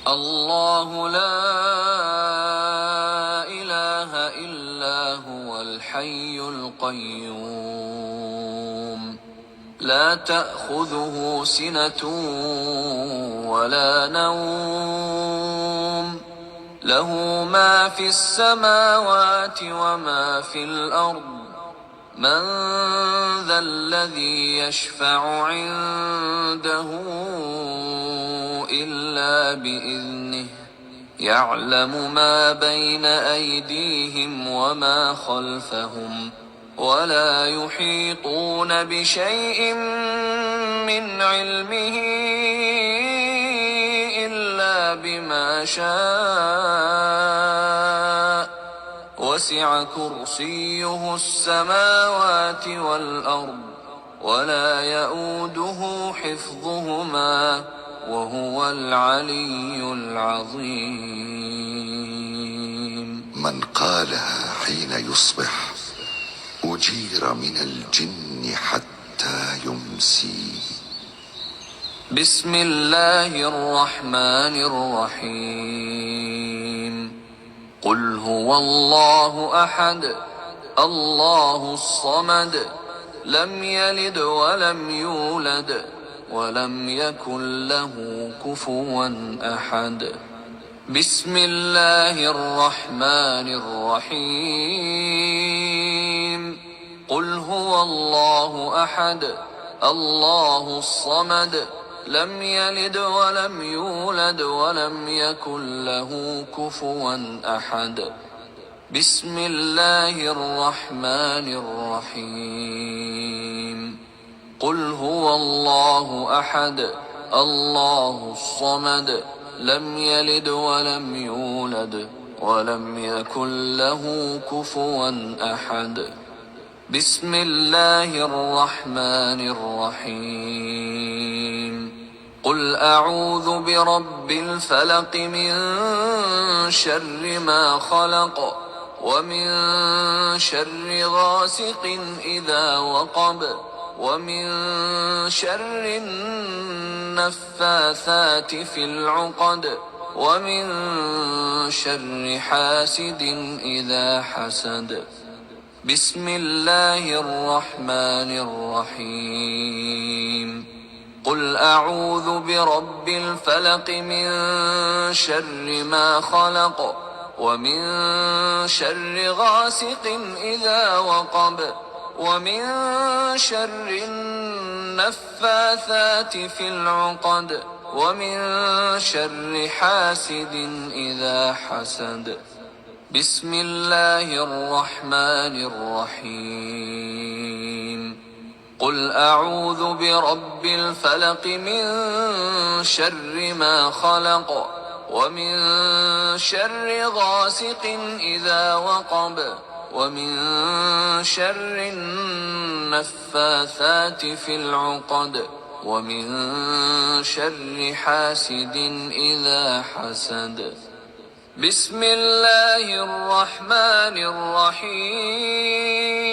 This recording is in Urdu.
الله لا إله إلا هو الحي القيوم لا تأخذه سنة ولا نوم له ما في السماوات وما في الأرض من ذا الذي يشفع عنده إلا بإذنه يعلم ما بين أيديهم وما خلفهم ولا يحيطون بشيء من علمه إلا بما شاء وسع كرسيه السماوات والأرض ولا يؤوده حفظهما وهو العلي العظيم. من قالها حين يصبح أجير من الجن حتى يمسي. بسم الله الرحمن الرحيم. قل هو الله أحد الله الصمد لم يلد ولم يولد ولم يكن له كفوا أحد. بسم الله الرحمن الرحيم. قل هو الله أحد الله الصمد لم يلد ولم يولد ولم يكن له كفوا أحد. بسم الله الرحمن الرحيم. قل هو الله أحد الله الصمد لم يلد ولم يولد ولم يكن له كفوا أحد. بسم الله الرحمن الرحيم. قل أعوذ برب الفلق من شر ما خلق ومن شر غاسق إذا وقب ومن شر النفاثات في العقد ومن شر حاسد إذا حسد. بسم الله الرحمن الرحيم. قل أعوذ برب الفلق من شر ما خلق ومن شر غاسق إذا وقب ومن شر النفاثات في العقد ومن شر حاسد إذا حسد. بسم الله الرحمن الرحيم. قل أعوذ برب الفلق من شر ما خلق ومن شر غاسق إذا وقب ومن شر النفاثات في العقد ومن شر حاسد إذا حسد. بسم الله الرحمن الرحيم.